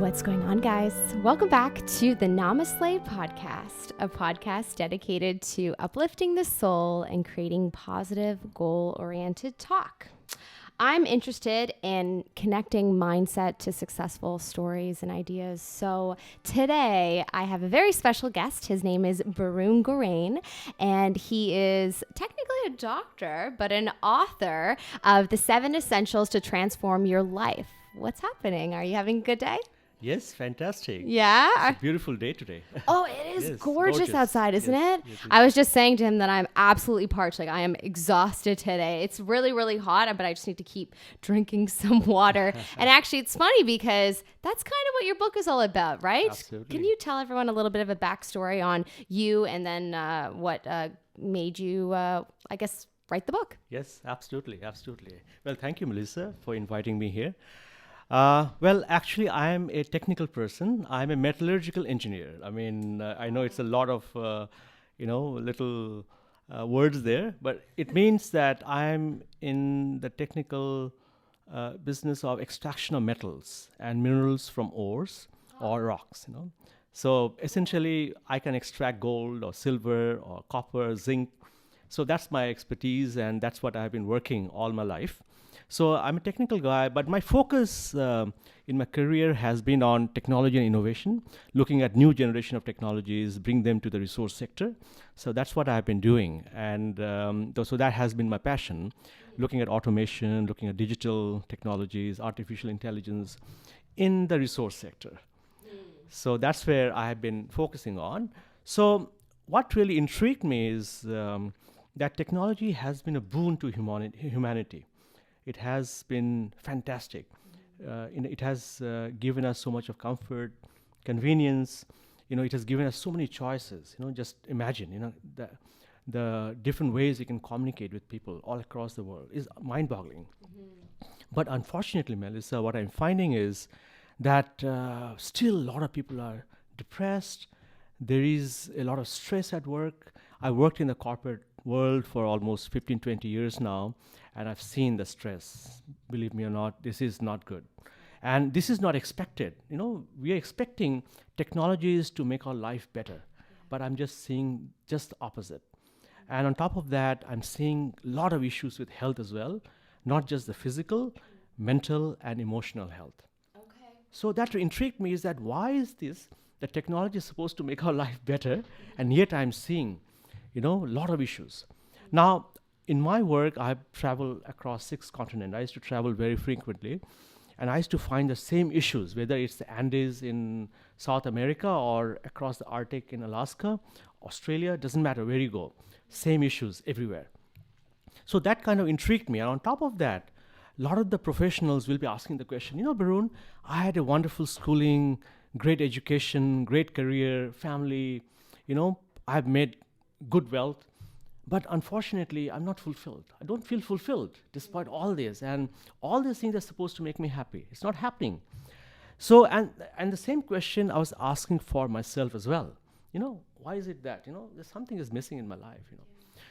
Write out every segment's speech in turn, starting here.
What's going on, guys? Welcome back to the NamaSLAY Podcast, a podcast dedicated to uplifting the soul and creating positive, goal-oriented talk. I'm interested in connecting mindset to successful stories and ideas. So today I have a very special guest. His name is Barun Gorain, and he is technically a doctor, but an author of The 7 Essentials to Transform Your Life. What's happening? Are you having a good day? Yes, fantastic. Yeah? It's a beautiful day today. Oh, it is Yes, gorgeous outside, isn't it? Yes, I was just saying to him that I'm absolutely parched. Like, I am exhausted today. It's really, really hot, but I just need to keep drinking some water. And actually, it's funny because that's kind of what your book is all about, right? Absolutely. Can you tell everyone a little bit of a backstory on you and then what made you, write the book? Yes, absolutely. Well, thank you, Melissa, for inviting me here. Well, actually, I am a technical person. I'm a metallurgical engineer. I mean, I know it's a lot of, little words there, but it means that I'm in the technical business of extraction of metals and minerals from ores or rocks, So essentially, I can extract gold or silver or copper, zinc. So that's my expertise, and that's what I've been working all my life. So I'm a technical guy, but my focus in my career has been on technology and innovation, looking at new generation of technologies, bring them to the resource sector. So that's what I've been doing. And so that has been my passion, looking at automation, looking at digital technologies, artificial intelligence in the resource sector. So that's where I have been focusing on. So what really intrigued me is that technology has been a boon to humanity. It has been fantastic. It has given us so much of comfort, convenience. It has given us so many choices. Just imagine, the different ways you can communicate with people all across the world is mind-boggling. But unfortunately, Melissa, what I'm finding is that still a lot of people are depressed. There is a lot of stress at work. I worked in the corporate world for almost 15, 20 years now, and I've seen the stress. Believe me or not, this is not good. And this is not expected. We are expecting technologies to make our life better, but I'm just seeing just the opposite. And on top of that, I'm seeing a lot of issues with health as well, not just the physical, mental, and emotional health. Okay. So that intrigued me is that why is this? The technology is supposed to make our life better, and yet I'm seeing a lot of issues. Now, in my work, I've traveled across 6 continents. I used to travel very frequently, and I used to find the same issues, whether it's the Andes in South America or across the Arctic in Alaska, Australia, doesn't matter where you go, same issues everywhere. So that kind of intrigued me. And on top of that, a lot of the professionals will be asking the question, Barun, I had a wonderful schooling, great education, great career, family, I've made good wealth, but unfortunately, I'm not fulfilled. I don't feel fulfilled despite all this. And all these things are supposed to make me happy. It's not happening. So, and the same question I was asking for myself as well. Why is it that, there's something is missing in my life,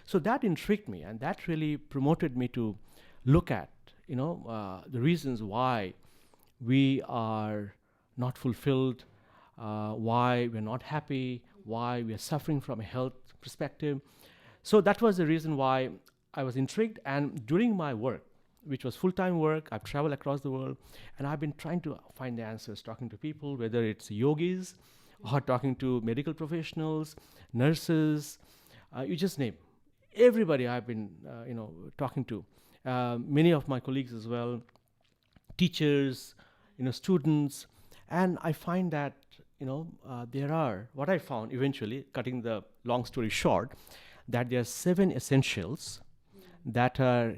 So that intrigued me, and that really promoted me to look at, the reasons why we are not fulfilled, why we're not happy, why we are suffering from a health perspective. So that was the reason why I was intrigued. And during my work, which was full-time work, I've traveled across the world, and I've been trying to find the answers, talking to people, whether it's yogis or talking to medical professionals, nurses, you just name. Everybody I've been, talking to. Many of my colleagues as well, teachers, students, and I find that there are, what I found eventually, cutting the long story short, that there are 7 essentials that are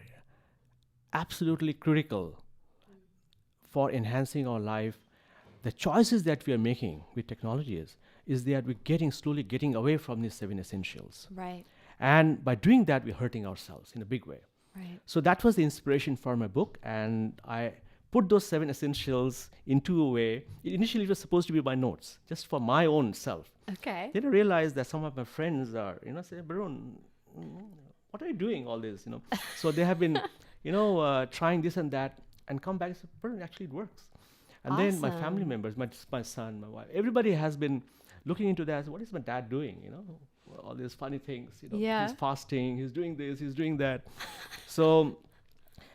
absolutely critical for enhancing our life. The choices that we are making with technology is that we're slowly getting away from these 7 essentials. Right. And by doing that, we're hurting ourselves in a big way. Right. So that was the inspiration for my book, and I put those 7 essentials into a way. Initially, it was supposed to be my notes, just for my own self. Okay. Then I realized that some of my friends are, say, Barun, what are you doing all this, So they have been, trying this and that, and come back and say, Barun, actually it works. And then my family Awesome. members, my son, my wife, everybody has been looking into that. What is my dad doing? All these funny things. Yeah. He's fasting, he's doing this, he's doing that. So,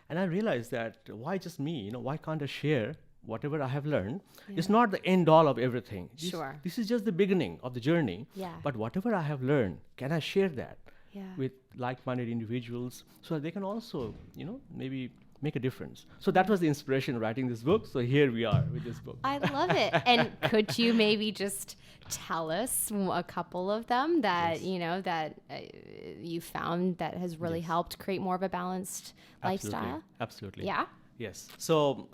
and I realized that why just me? Why can't I share whatever I have learned? It's not the end all of everything. Sure. This is just the beginning of the journey. Yeah. But whatever I have learned, can I share that Yeah. with like-minded individuals so that they can also, maybe make a difference? So that was the inspiration of writing this book. So here we are with this book. I love it. And could you maybe just tell us a couple of them that, that you found that has really helped create more of a balanced lifestyle? Absolutely. Yeah. Yes. So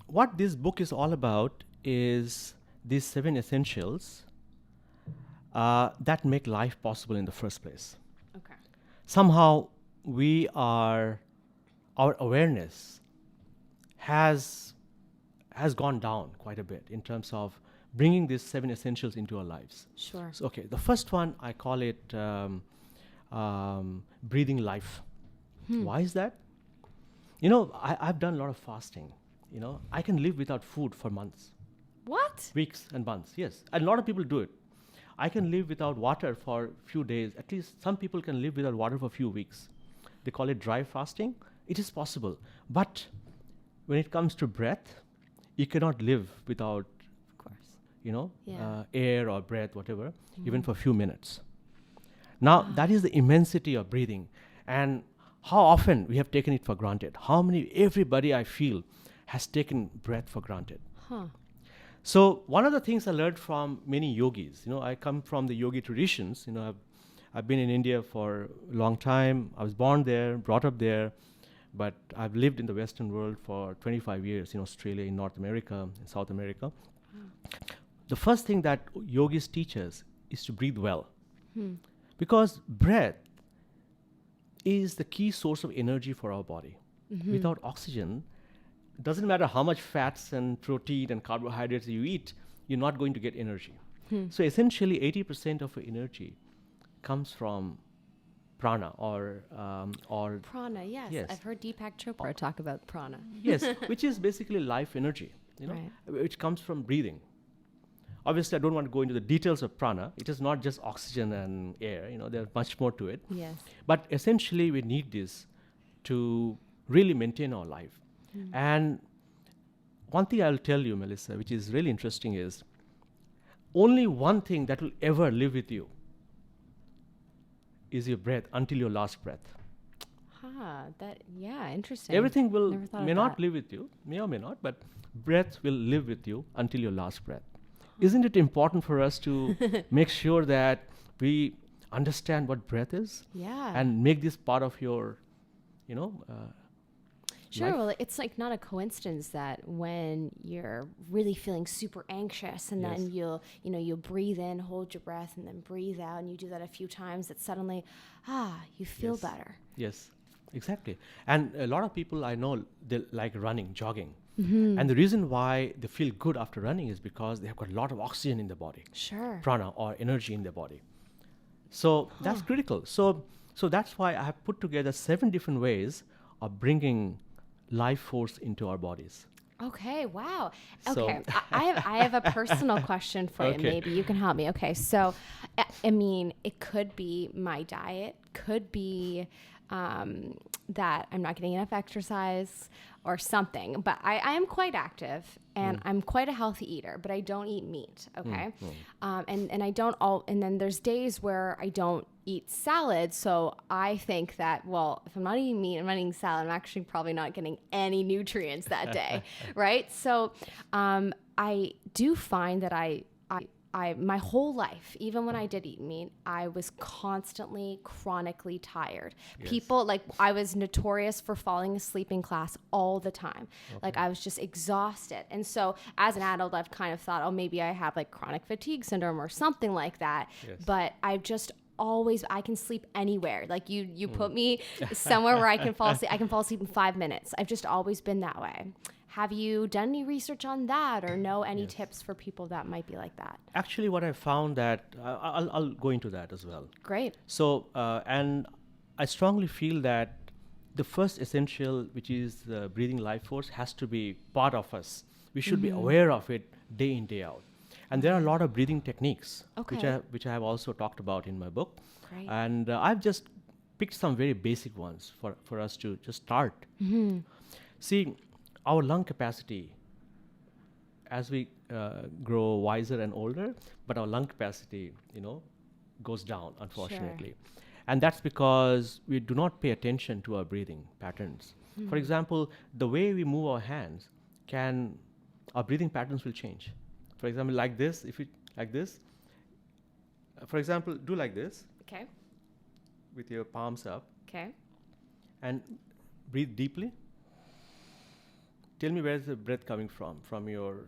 what this book is all about is these 7 essentials that make life possible in the first place. Okay. Somehow our awareness has gone down quite a bit in terms of bringing these 7 essentials into our lives. Sure. So, the first one, I call it breathing life. Why is that? I've done a lot of fasting. I can live without food for months, What? weeks and months. Yes, and a lot of people do it. I can live without water for a few days. At least some people can live without water for a few weeks. They call it dry fasting. It is possible. But when it comes to breath, you cannot live without, Of course. Yeah. Air or breath, whatever, even for a few minutes. Now, that is the immensity of breathing. And how often we have taken it for granted. Everybody I feel has taken breath for granted. Huh. So one of the things I learned from many yogis, I come from the yogi traditions. I've been in India for a long time. I was born there, brought up there, but I've lived in the Western world for 25 years, in Australia, in North America, in South America. The first thing that yogis teach us is to breathe well. Because breath is the key source of energy for our body. Without oxygen, it doesn't matter how much fats and protein and carbohydrates you eat, you're not going to get energy. So essentially, 80% of your energy comes from prana or Prana, yes. Yes. I've heard Deepak Chopra talk about prana. yes, which is basically life energy, Right. which comes from breathing. Obviously, I don't want to go into the details of prana. It is not just oxygen and air. There's much more to it. Yes. But essentially, we need this to really maintain our life. And one thing I'll tell you, Melissa, which is really interesting, is only one thing that will ever live with you is your breath until your last breath. Interesting. Everything Never thought may of not that. live with you, may or may not, but breath will live with you until your last breath. Isn't it important for us to make sure that we understand what breath is Yeah. and make this part of your, Sure. life? Well, it's like not a coincidence that when you're really feeling super anxious and then Yes. you'll breathe in, hold your breath, and then breathe out, and you do that a few times, that suddenly, you feel Yes. better. Yes, exactly. And a lot of people I know, they like running, jogging. And the reason why they feel good after running is because they have got a lot of oxygen in the body, Sure. prana or energy in their body. So that's critical. So that's why I have put together 7 different ways of bringing life force into our bodies. Okay. Wow. So- Okay. I have a personal question for you. Okay. Maybe you can help me. Okay. So, I mean, it could be my diet, could be that I'm not getting enough exercise or something, but I am quite active and I'm quite a healthy eater, but I don't eat meat. Okay. And I don't and then there's days where I don't eat salad. So I think that, well, if I'm not eating meat, I'm not eating salad, I'm actually probably not getting any nutrients that day. Right. So, I do find that I my whole life, even when I did eat meat, I was constantly chronically tired. Yes. People, like, I was notorious for falling asleep in class all the time. Like, I was just exhausted. And so as an adult, I've kind of thought, oh, maybe I have like chronic fatigue syndrome or something like that. Yes. But I've just always, I can sleep anywhere. Like you put me somewhere where I can fall asleep. I can fall asleep in 5 minutes. I've just always been that way. Have you done any research on that, or know any tips for people that might be like that? Actually, what I found that I'll go into that as well. Great. So, and I strongly feel that the first essential, which is breathing life force, has to be part of us. We should be aware of it day in, day out. And there are a lot of breathing techniques, which I have also talked about in my book. Great. And I've just picked some very basic ones for us to just start. See, our lung capacity, as we grow wiser and older, but our lung capacity, goes down, unfortunately. Sure. And that's because we do not pay attention to our breathing patterns. For example, the way we move our hands our breathing patterns will change. For example, like this, for example, do like this. Okay. With your palms up. Okay. And breathe deeply. Tell me, where's the breath coming from? From your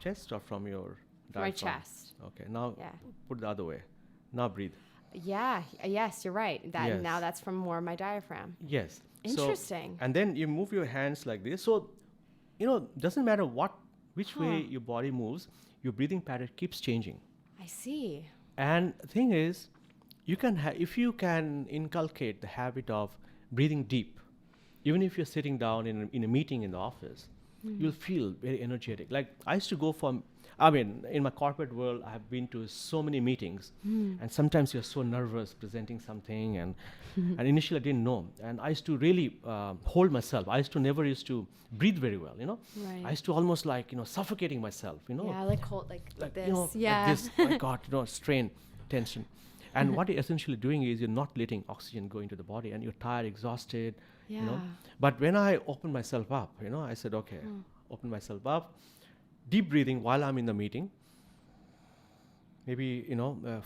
chest or from your diaphragm? My chest. Okay, now put the other way. Now breathe. Yeah, yes, you're right. Now that's from more of my diaphragm. Yes. Interesting. And then you move your hands like this. So, doesn't matter which way your body moves, your breathing pattern keeps changing. I see. And the thing is, if you can inculcate the habit of breathing deep, even if you're sitting down in a meeting in the office, you'll feel very energetic. Like I used to go in my corporate world, I have been to so many meetings, and sometimes you're so nervous presenting something, and initially I didn't know, and I used to really hold myself. I never used to breathe very well, Right. I used to almost suffocating myself, Yeah, like hold like this. like this. My God, strain, tension. And what you're essentially doing is you're not letting oxygen go into the body, and you're tired, exhausted, But when I opened myself up, I said, okay, open myself up, deep breathing while I'm in the meeting. Maybe,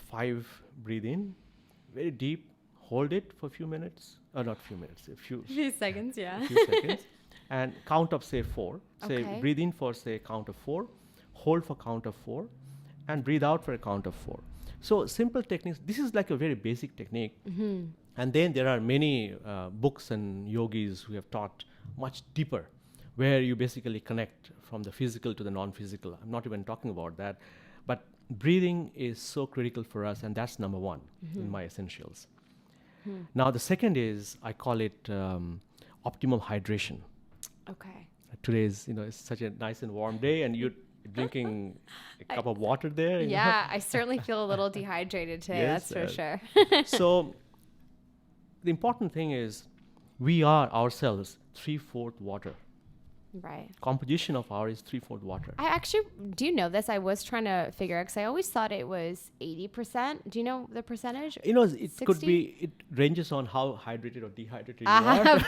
5 breathe in, very deep, hold it for a few minutes, not few minutes, a few seconds, yeah. A few seconds, and count up, say 4. Say, Okay. breathe in for, say, count of 4, hold for count of 4, and breathe out for a count of 4. So simple techniques. This is like a very basic technique. And then there are many books and yogis who have taught much deeper, where you basically connect from the physical to the non-physical. I'm not even talking about that. But breathing is so critical for us, and that's number 1 in my essentials. Now, the second is, I call it optimum hydration. Okay. Today is, it's such a nice and warm day, and you're drinking a cup of water there. Yeah, I certainly feel a little dehydrated today, Yes, that's for sure. So the important thing is we are ourselves 3/4 water. Right. Composition of ours is 3/4 water. I actually do know this. I was trying to figure out because I always thought it was 80%. Do you know the percentage? It could 60? be, it ranges on how hydrated or dehydrated you are. Of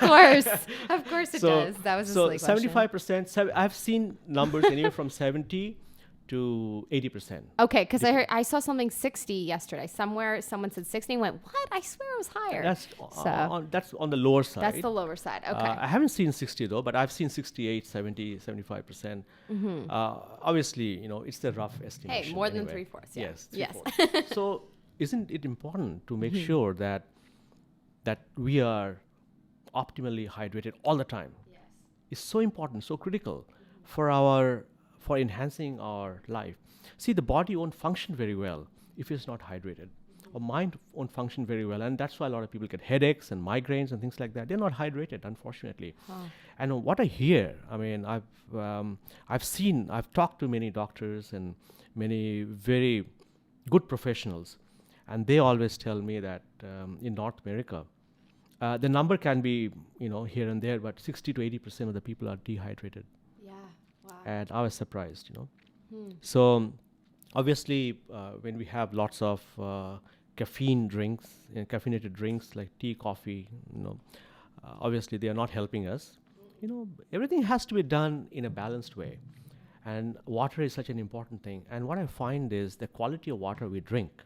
course it does. That was a silly question. 75%, I've seen numbers anywhere from 70 to 80%. Okay, because I saw something 60 yesterday. Somewhere someone said 60 and went, what? I swear it was higher. That's on the lower side. That's the lower side. Okay. I haven't seen 60 though, but I've seen 68, 70, 75%. Obviously, it's the rough estimation. Hey, more than anyway. 3/4. Yeah. Yes. Yes. 3/4. So isn't it important to make sure that we are optimally hydrated all the time? Yes. It's so important, so critical for enhancing our life. See, the body won't function very well if it's not hydrated. Our mind won't function very well, and that's why a lot of people get headaches and migraines and things like that. They're not hydrated, unfortunately. And what I hear, I've talked to many doctors and many very good professionals, and they always tell me that in North America, the number can be, here and there, but 60 to 80% of the people are dehydrated. Yeah. Wow. And I was surprised, So obviously, when we have lots of caffeinated drinks like tea, coffee, obviously they are not helping us. Everything has to be done in a balanced way. And water is such an important thing. And what I find is the quality of water we drink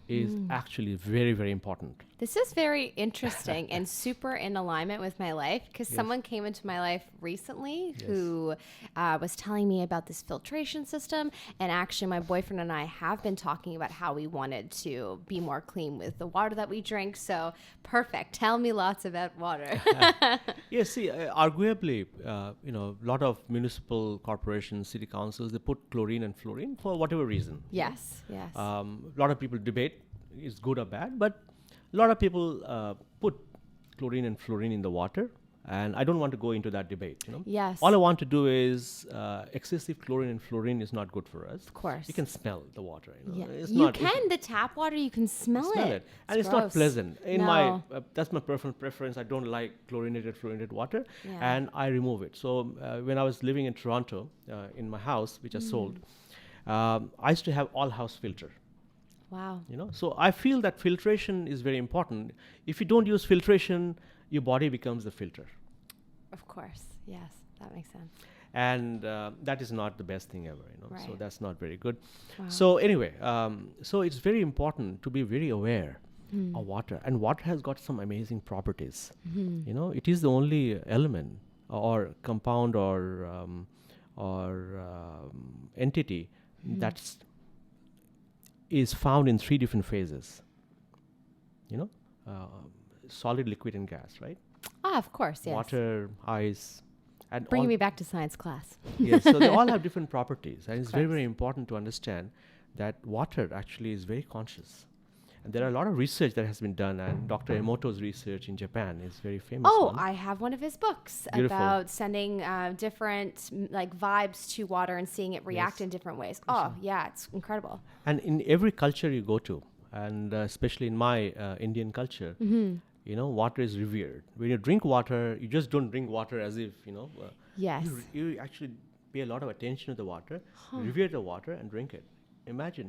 is actually very, very important. This is very interesting and super in alignment with my life because someone came into my life recently who was telling me about this filtration system. And actually, my boyfriend and I have been talking about how we wanted to be more clean with the water that we drink. So perfect. Tell me lots about water. Yes, see, arguably, a lot of municipal corporations, city councils, they put chlorine and fluorine for whatever reason. Yes. A lot of people debate is good or bad, but a lot of people put chlorine and fluorine in the water. And I don't want to go into that debate, Yes. All I want to do is excessive chlorine and fluorine is not good for us. Of course. You can smell the water, Yeah. It's You not, can. The tap water, you can smell it. and it's not gross. pleasant. No. That's my personal preference. I don't like chlorinated, fluorinated water, Yeah. and I remove it. So when I was living in Toronto, in my house, which I sold, I used to have all house filter. Wow. So I feel that filtration is very important. If you don't use filtration, your body becomes the filter, Of course. Yes. That makes sense. and that is not the best thing ever. So Right. that's not very good. Wow. So anyway, so it's very important to be very aware of water, and water has got some amazing properties. It is the only element or compound or entity that's is found in 3 different phases. Solid, liquid, and gas, right? Of course. Yes. Water, ice, and Bringing all, me back to science class. yes. So they all have different properties, and it's very, course. very important to understand that water actually is very conscious. And there are a lot of research that has been done, and Dr. Emoto's research in Japan is very famous. Oh, one. I have one of his books Beautiful. about sending different vibes to water and seeing it react Yes. in different ways. Oh, yeah, it's incredible. And in every culture you go to, and especially in my Indian culture, water is revered. When you drink water, you just don't drink water as if, Yes. you actually pay a lot of attention to the water, revere the water, and drink it. Imagine,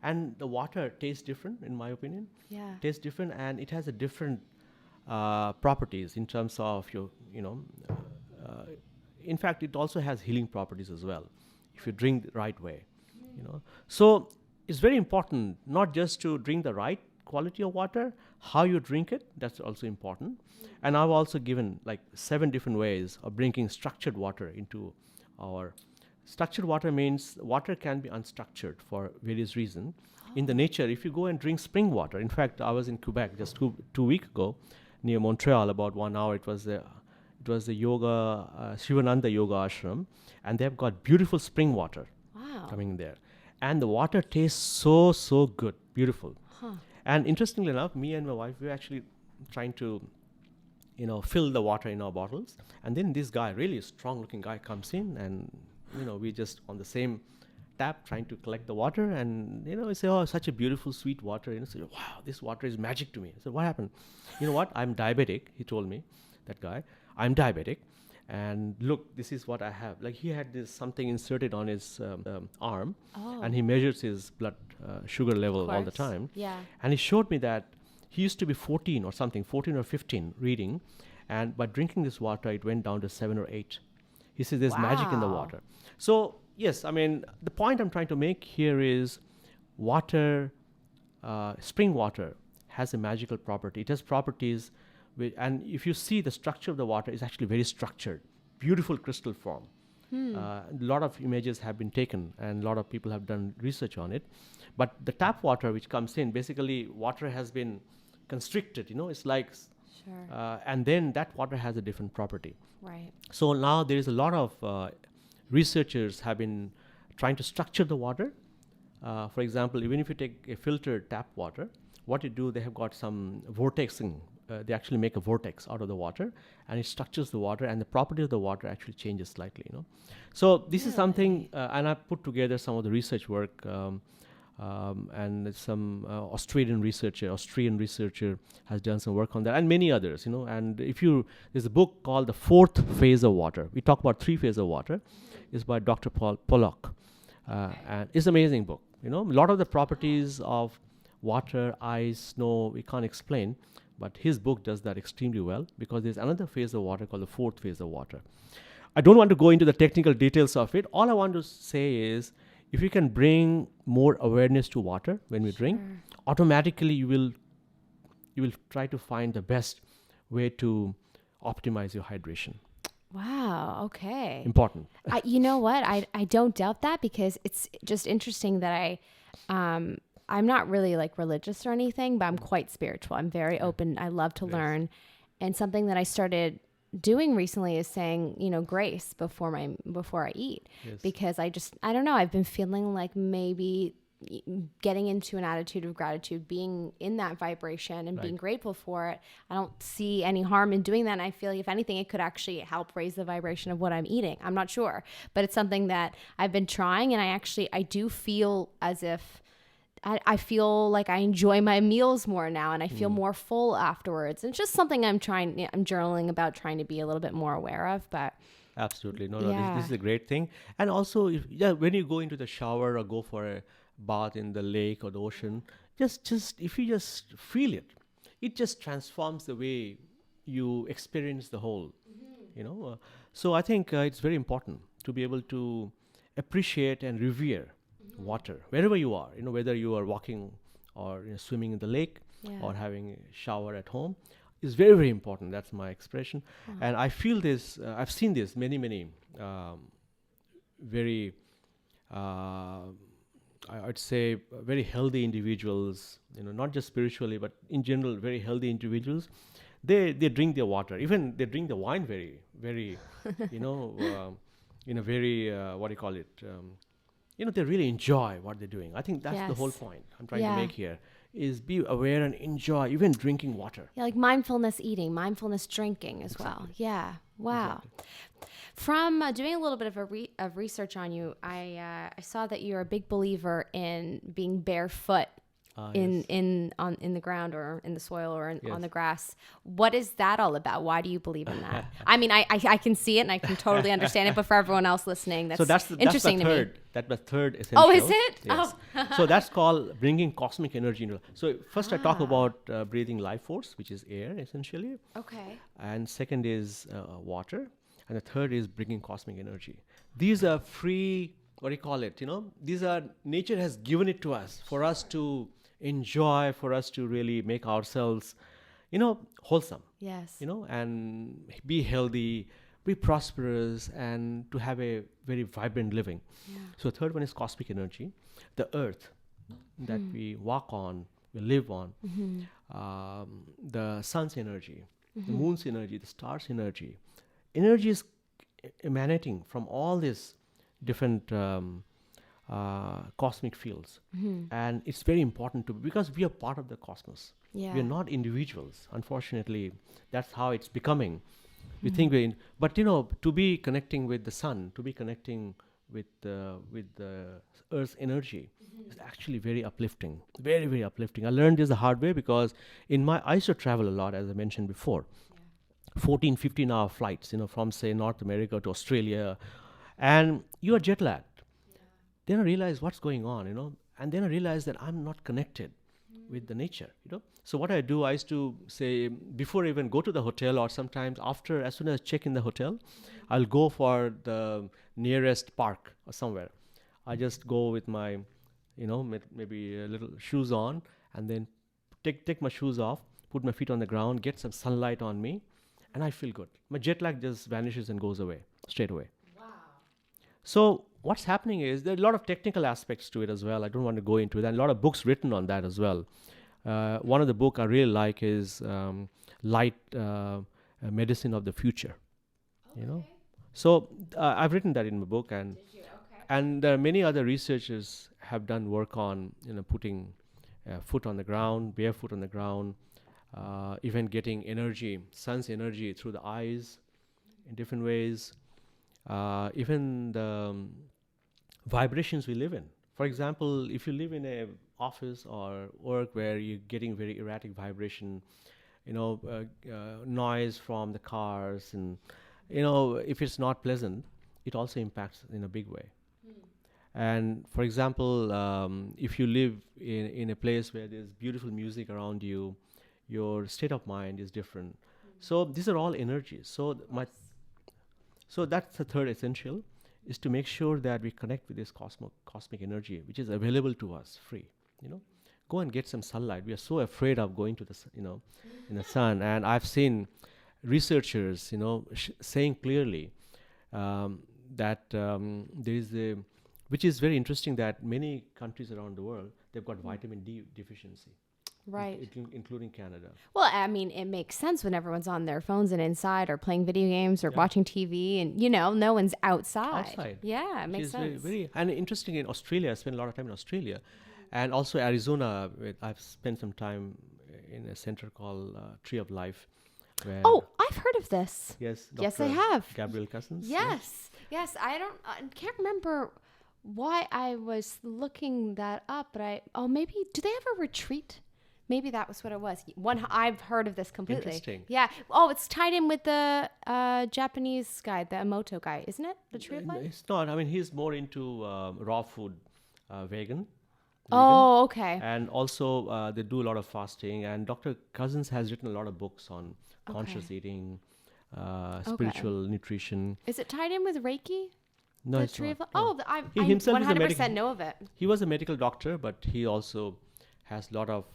and the water tastes different, in my opinion. Yeah. Tastes different, and it has a different properties in terms of in fact, it also has healing properties as well, if you drink the right way. So it's very important not just to drink the right quality of water, how you drink it, that's also important. And I've also given like 7 different ways of bringing structured water into our. Structured water means water can be unstructured for various reasons. In the nature, if you go and drink spring water, in fact, I was in Quebec just two weeks ago, near Montreal, about 1 hour. It was the yoga Shivananda Yoga Ashram, and they've got beautiful spring water Wow. coming there, and the water tastes so good, beautiful. And interestingly enough, me and my wife, we were actually trying to fill the water in our bottles, and then this guy, really a strong looking guy, comes in, and we just on the same tap trying to collect the water, and we say, oh, such a beautiful sweet water. So, wow, this water is magic to me. I said, what happened? You know what, I'm diabetic, he told me, that guy. I'm diabetic, and look, this is what I have. Like, he had this something inserted on his arm, and he measures his blood sugar level all the time. Yeah. And he showed me that he used to be 14 or 15 reading, and by drinking this water, it went down to 7 or 8. He says there's magic in the Wow. water. So yes, I mean, the point I'm trying to make here is water, spring water has a magical property. It has properties, and if you see the structure of the water, is actually very structured, beautiful crystal form. A lot of images have been taken, and a lot of people have done research on it. But the tap water which comes in, basically water has been constricted, it's like, Sure. and then that water has a different property. Right. So now there is a lot of researchers have been trying to structure the water. For example, even if you take a filtered tap water, what you do, they have got some vortexing. They actually make a vortex out of the water, and it structures the water, and the property of the water actually changes slightly. So this is something, and I put together some of the research work, and some Austrian researcher has done some work on that, and many others. And there's a book called The 4th Phase of Water. We talk about 3 phases of water. It's by Dr. Paul Pollock, and it's an amazing book. A lot of the properties of water, ice, snow, we can't explain. But his book does that extremely well, because there's another phase of water called the 4th phase of water. I don't want to go into the technical details of it. All I want to say is, if you can bring more awareness to water when we drink, automatically you will try to find the best way to optimize your hydration. Wow. Okay. Important. You know what? I don't doubt that, because it's just interesting that I'm not really like religious or anything, but I'm quite spiritual. I'm very open. I love to learn. And something that I started doing recently is saying, grace before I eat, because I don't know, I've been feeling like maybe getting into an attitude of gratitude, being in that vibration and being grateful for it. I don't see any harm in doing that. And I feel like if anything, it could actually help raise the vibration of what I'm eating. I'm not sure, but it's something that I've been trying, and I do feel as if I feel like I enjoy my meals more now, and I feel more full afterwards. It's just something I'm journaling about, trying to be a little bit more aware of. But absolutely, no, this is a great thing. And also, when you go into the shower or go for a bath in the lake or the ocean, just if you just feel it, it just transforms the way you experience the whole. So I think it's very important to be able to appreciate and revere water wherever you are, whether you are walking or swimming in the lake or having a shower at home, is very, very important. That's my expression. And I feel this, I've seen this many very I'd say very healthy individuals, not just spiritually but in general, very healthy individuals. They drink their water, even they drink the wine very, very in a very what do you call it, they really enjoy what they're doing. I think that's the whole point I'm trying to make here, is be aware and enjoy even drinking water. Yeah, like mindfulness eating, mindfulness drinking as well. Yeah. Wow. Exactly. From doing a little bit of research on you, I saw that you're a big believer in being barefoot in the ground or in the soil or on the grass. What is that all about? Why do you believe in that? I mean, I can see it and I can totally understand it, but for everyone else listening, that's interesting to me. That's the third essential. Oh, is it? Yes. So that's called bringing cosmic energy into. So first I talk about breathing life force, which is air essentially. Okay. And second is water. And the third is bringing cosmic energy. These are free, what do you call it? These are, nature has given it to us for us to enjoy, for us to really make ourselves, wholesome. Yes. And be healthy, be prosperous, and to have a very vibrant living. Yeah. So the third one is cosmic energy, the earth that we walk on, we live on, the sun's energy, the moon's energy, the star's energy. Energy is emanating from all these different cosmic fields. And it's very important because we are part of the cosmos. Yeah. We are not individuals. Unfortunately, that's how it's becoming. We think but to be connecting with the sun, to be connecting with the earth's energy is actually very uplifting, very, very uplifting. I learned this the hard way because I used to travel a lot, as I mentioned before. 14, 15-hour flights, from say North America to Australia, and you are jet lagged. Then I realized what's going on, and then I realized that I'm not connected with the nature, So what I do, I used to say before I even go to the hotel, or sometimes after, as soon as I check in the hotel, I'll go for the nearest park or somewhere. I just go with my, maybe a little shoes on, and then take my shoes off, put my feet on the ground, get some sunlight on me, and I feel good. My jet lag just vanishes and goes away, straight away. Wow. So what's happening is there are a lot of technical aspects to it as well. I don't want to go into that. And a lot of books written on that as well. One of the book I really like is Light Medicine of the Future. Okay. So I've written that in my book, and and there are many other researchers have done work on putting foot on the ground, barefoot on the ground. Even getting energy, sun's energy through the eyes in different ways. Even the vibrations we live in. For example, if you live in a office or work where you're getting very erratic vibration, noise from the cars, and if it's not pleasant, it also impacts in a big way. And for example, if you live in a place where there's beautiful music around you, your state of mind is different. So these are all energies. So that's the third essential, is to make sure that we connect with this cosmic energy, which is available to us free. Go and get some sunlight. We are so afraid of going to the in the sun, and I've seen researchers saying clearly that there is which is very interesting, that many countries around the world, they've got vitamin D deficiency. Right. Including Canada. Well, I mean, it makes sense when everyone's on their phones and inside or playing video games or watching TV, and, no one's outside. Yeah, it makes sense. And interesting, in Australia, I spent a lot of time in Australia, And also Arizona, I've spent some time in a center called Tree of Life. Where Oh, I've heard of this. Yes, Yes, I Dr. have. Gabriel Cousins. Yes. I can't remember why I was looking that up, but maybe, do they have a retreat? Maybe that was what it was. I've heard of this completely. Interesting. Yeah. Oh, it's tied in with the Japanese guy, the Emoto guy, isn't it? The Tree of Life? It's not. I mean, he's more into raw food, vegan. Oh, okay. And also, they do a lot of fasting. And Dr. Cousins has written a lot of books on conscious eating, spiritual nutrition. Is it tied in with Reiki? No, The it's Tree not. of No. I He himself is a 100% know of it. He was a medical doctor, but he also has a lot of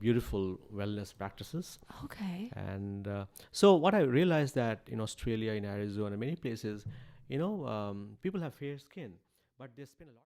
beautiful wellness practices. Okay. And so what I realized that in Australia, in Arizona, many places, people have fair skin, but they spend a lot.